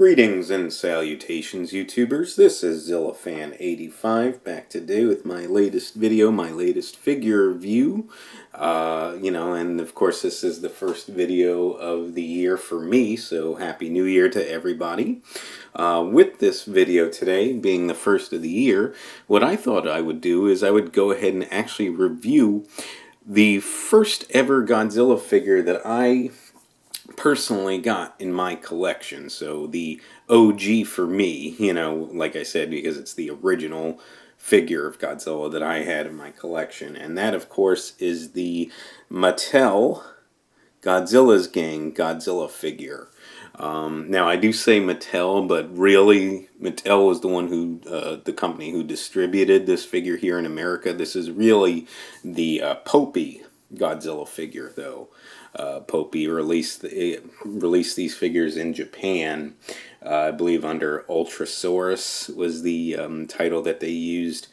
Greetings and salutations, YouTubers. This is ZillaFan85 back today with my latest video, my latest figure review. And of course this is the first video of the year for me, so Happy New Year to everybody. With this video today, being the first of the year, what I thought I would do is I would go ahead and actually review the first ever Godzilla figure that I personally got in my collection. So the OG for me, like I said, because it's the original figure of Godzilla that I had in my collection. And that, of course, is the Mattel Godzilla's Gang Godzilla figure. Now, I do say Mattel, but really, Mattel was the one who, the company who distributed this figure here in America. This is really the Popy Godzilla figure, though. Popy released these figures in Japan, I believe under Ultrasaurus was the title that they used.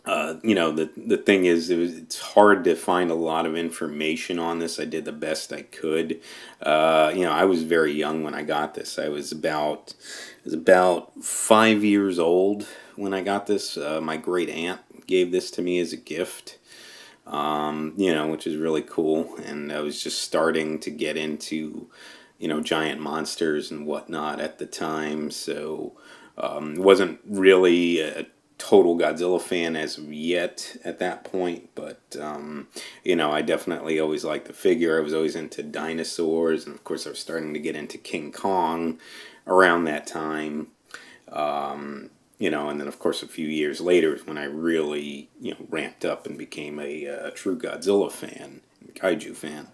The thing is, it's hard to find a lot of information on this. I did the best I could. I was very young when I got this. I was about 5 years old when I got this. My great aunt gave this to me as a gift. Which is really cool, and I was just starting to get into, giant monsters and whatnot at the time, so wasn't really a total Godzilla fan as of yet at that point, but, I definitely always liked the figure. I was always into dinosaurs, and of course I was starting to get into King Kong around that time. And then of course a few years later is when I really, ramped up and became a true Godzilla fan, kaiju fan.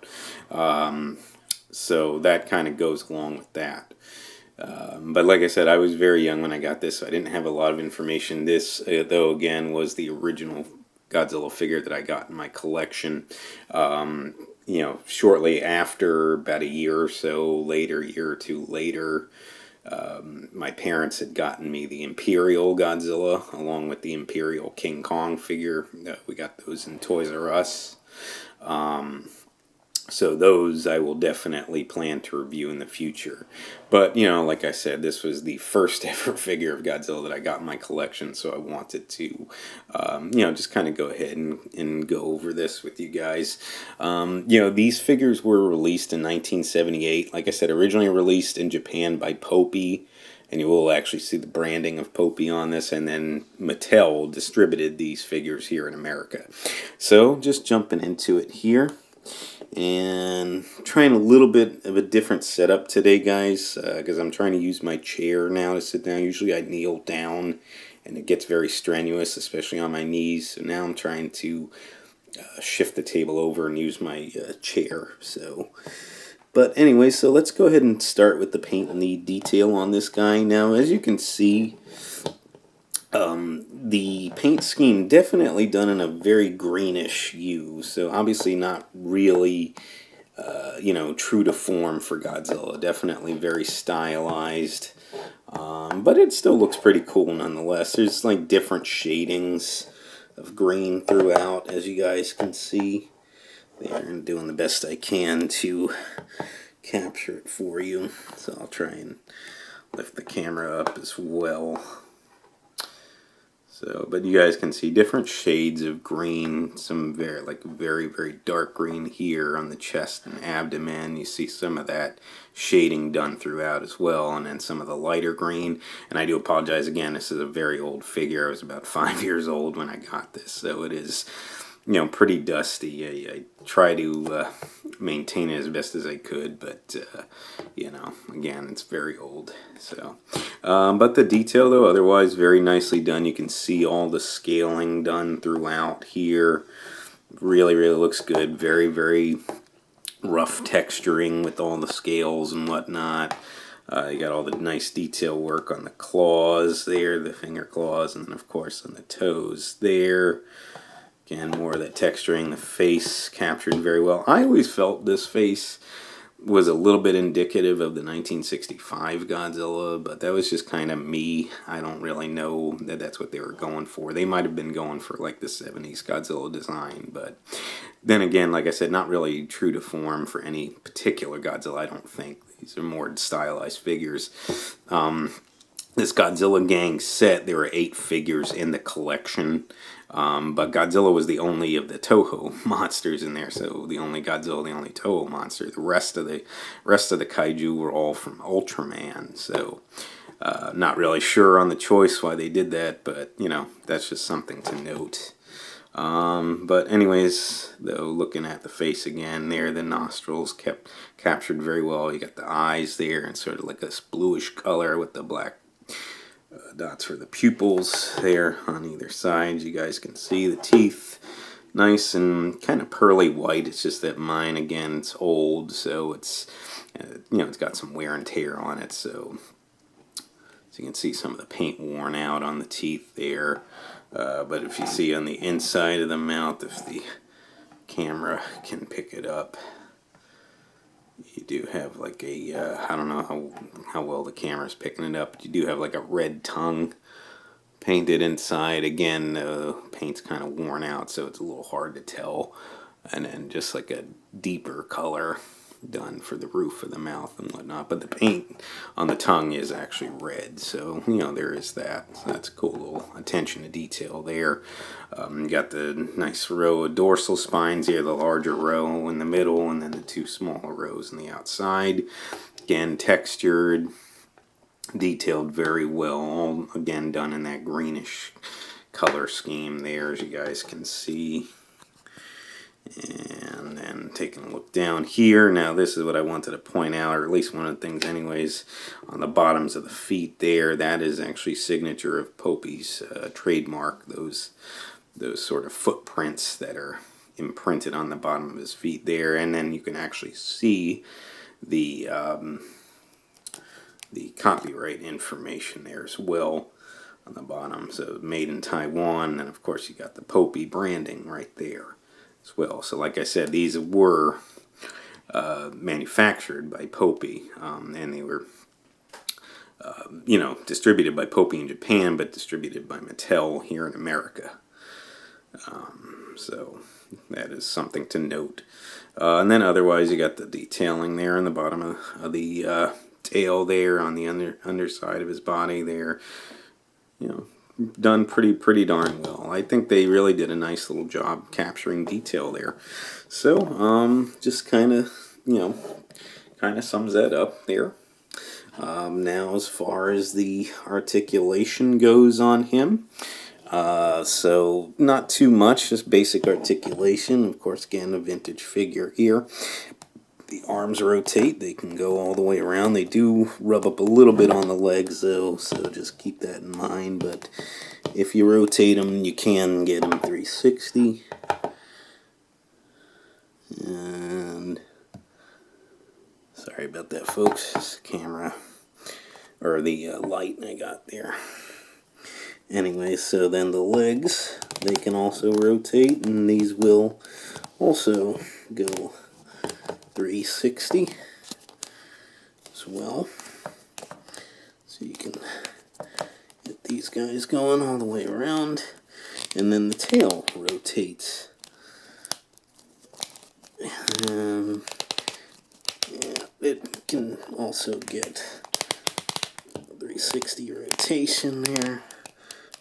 So that kind of goes along with that. But like I said, I was very young when I got this, so I didn't have a lot of information. This, though, again, was the original Godzilla figure that I got in my collection. Shortly after, about a year or two later, my parents had gotten me the Imperial Godzilla along with the Imperial King Kong figure. We got those in Toys R Us. So those I will definitely plan to review in the future. But, like I said, this was the first ever figure of Godzilla that I got in my collection, so I wanted to, just kind of go ahead and go over this with you guys. These figures were released in 1978. Like I said, originally released in Japan by Popy, and you will actually see the branding of Popy on this, and then Mattel distributed these figures here in America. So, just jumping into it here. And trying a little bit of a different setup today, guys, because I'm trying to use my chair now to sit down. Usually I kneel down and it gets very strenuous, especially on my knees. So now I'm trying to shift the table over and use my chair. But anyway, so let's go ahead and start with the paint and the detail on this guy. Now, as you can see, the paint scheme definitely done in a very greenish hue, so obviously not really, true to form for Godzilla. Definitely very stylized, but it still looks pretty cool nonetheless. There's like different shadings of green throughout, as you guys can see. I'm doing the best I can to capture it for you, so I'll try and lift the camera up as well. But you guys can see different shades of green, some very, very dark green here on the chest and abdomen. You see some of that shading done throughout as well, and then some of the lighter green. And I do apologize again, this is a very old figure. I was about 5 years old when I got this, so it is, pretty dusty. I try to maintain it as best as I could, but, again, it's very old. So, but the detail, though, otherwise very nicely done. You can see all the scaling done throughout here. Really, really looks good. Very, very rough texturing with all the scales and whatnot. You got all the nice detail work on the claws there, the finger claws, and then, of course, on the toes there. Again, more of that texturing, the face captured very well. I always felt this face was a little bit indicative of the 1965 Godzilla, but that was just kind of me. I don't really know that that's what they were going for. They might have been going for like the 70s Godzilla design, but then again, like I said, not really true to form for any particular Godzilla, I don't think. These are more stylized figures. This Godzilla gang set, there were 8 figures in the collection, but Godzilla was the only of the Toho monsters in there. So the only Godzilla, the only Toho monster. The rest of the kaiju were all from Ultraman. So not really sure on the choice why they did that, but you know, that's just something to note. But anyways, though, looking at the face again there, the nostrils kept captured very well. You got the eyes there and sort of like this bluish color with the black dots for the pupils there on either side. You guys can see the teeth, nice and kind of pearly white. It's just that mine, again, it's old, so it's you know, it's got some wear and tear on it. So you can see some of the paint worn out on the teeth there. But if you see on the inside of the mouth, if the camera can pick it up, you do have like a, I don't know how well the camera's picking it up, but you do have like a red tongue painted inside. Again, paint's kind of worn out, so it's a little hard to tell. And then just like a deeper color done for the roof of the mouth and whatnot. But the paint on the tongue is actually red, so you know, there is that. So that's a cool little attention to detail there. You got the nice row of dorsal spines here, the larger row in the middle, and then the 2 smaller rows on the outside. Again, textured, detailed very well, all again done in that greenish color scheme there, as you guys can see. And then taking a look down here, now this is what I wanted to point out, or at least one of the things anyways, on the bottoms of the feet there, that is actually signature of Popy's trademark, those sort of footprints that are imprinted on the bottom of his feet there. And then you can actually see the copyright information there as well on the bottom. So made in Taiwan, and of course you got the Popy branding right there as well. So like I said, these were manufactured by Popy, and they were you know, distributed by Popy in Japan, but distributed by Mattel here in America. So that is something to note. And then otherwise you got the detailing there on the bottom of the tail there, on the underside of his body there. You know, done pretty darn well. I think they really did a nice little job capturing detail there. So just kind of, you know, kind of sums that up there. Now as far as the articulation goes on him, so not too much, just basic articulation. Of course, again, a vintage figure here. The arms rotate, they can go all the way around. They do rub up a little bit on the legs though, so just keep that in mind. But if you rotate them, you can get them 360. And sorry about that, folks. It's the camera, or the light I got there. Anyway, so then the legs, they can also rotate, and these will also go 360 as well. So you can get these guys going all the way around, and then the tail rotates. Yeah, it can also get 360 rotation there.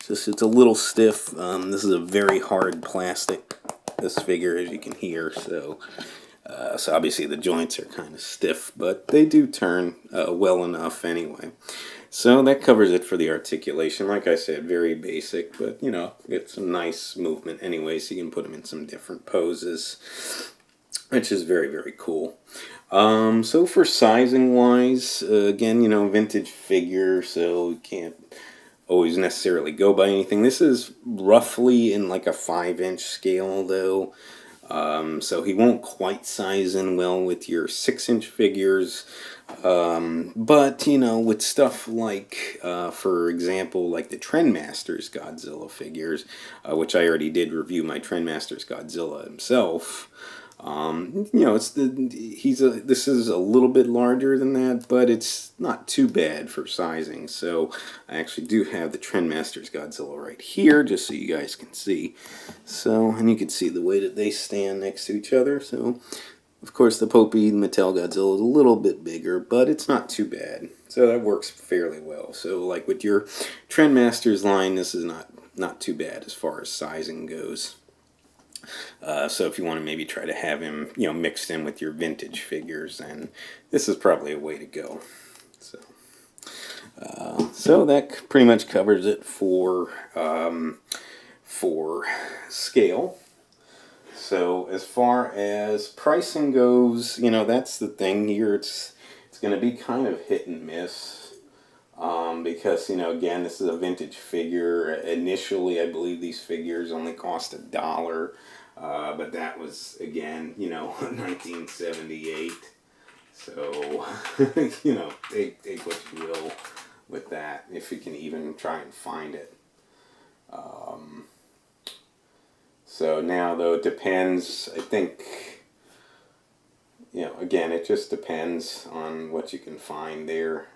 It's a little stiff. This is a very hard plastic, this figure, as you can hear, so obviously the joints are kind of stiff, but they do turn well enough anyway. So that covers it for the articulation. Like I said, very basic, but you know, get some nice movement anyway, so you can put them in some different poses, which is very cool. So for sizing wise, again, you know, vintage figure, so you can't always necessarily go by anything. This is roughly in like a 5-inch scale though, so he won't quite size in well with your 6-inch figures, but you know, with stuff like for example, like the Trendmasters Godzilla figures, which I already did review my Trendmasters Godzilla himself. You know, this is a little bit larger than that, but it's not too bad for sizing. So I actually do have the Trendmasters Godzilla right here, just so you guys can see. So, and you can see the way that they stand next to each other. So Of course, the Popy Mattel Godzilla is a little bit bigger, but it's not too bad. So that works fairly well. So like with your Trendmasters line, this is not too bad as far as sizing goes. So if you want to maybe try to have him, mixed in with your vintage figures, then this is probably a way to go. So that pretty much covers it for scale. So as far as pricing goes, that's the thing here. It's going to be kind of hit and miss. Because, again, this is a vintage figure. Initially, I believe these figures only cost $1. But that was, again, 1978. So, take what you will with that, if you can even try and find it. So now, though, it depends, I think, again, it just depends on what you can find there.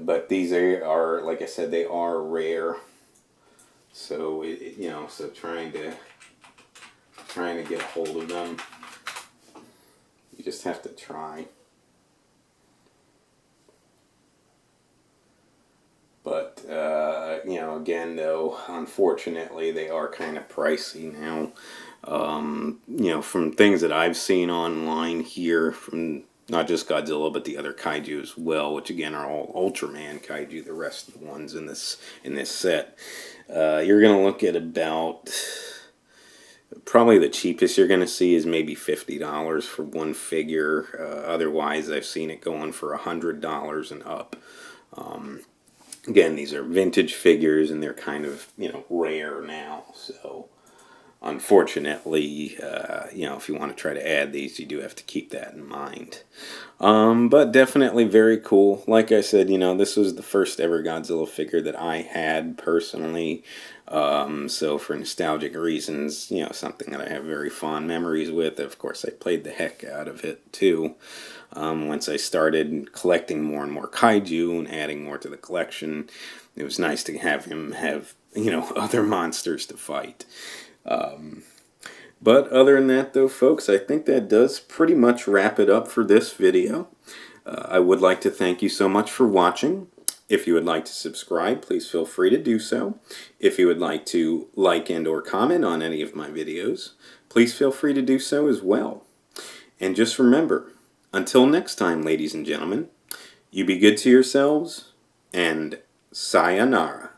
But these are, like I said, they are rare. So, so trying to get a hold of them, you just have to try. But, again, though, unfortunately, they are kind of pricey now. From things that I've seen online here, from not just Godzilla, but the other kaiju as well, which again are all Ultraman kaiju, the rest of the ones in this set. You're going to look at about, probably the cheapest you're going to see is maybe $50 for one figure. Otherwise, I've seen it going for $100 and up. Again, these are vintage figures, and they're kind of, rare now. So, unfortunately, if you want to try to add these, you do have to keep that in mind. But definitely very cool. Like I said, this was the first ever Godzilla figure that I had personally. So for nostalgic reasons, something that I have very fond memories with. Of course, I played the heck out of it too. Once I started collecting more and more kaiju and adding more to the collection, it was nice to have him have, other monsters to fight. But other than that, though, folks, I think that does pretty much wrap it up for this video. I would like to thank you so much for watching. If you would like to subscribe, please feel free to do so. If you would like to like and or comment on any of my videos, please feel free to do so as well. And just remember, until next time, ladies and gentlemen, you be good to yourselves, and sayonara.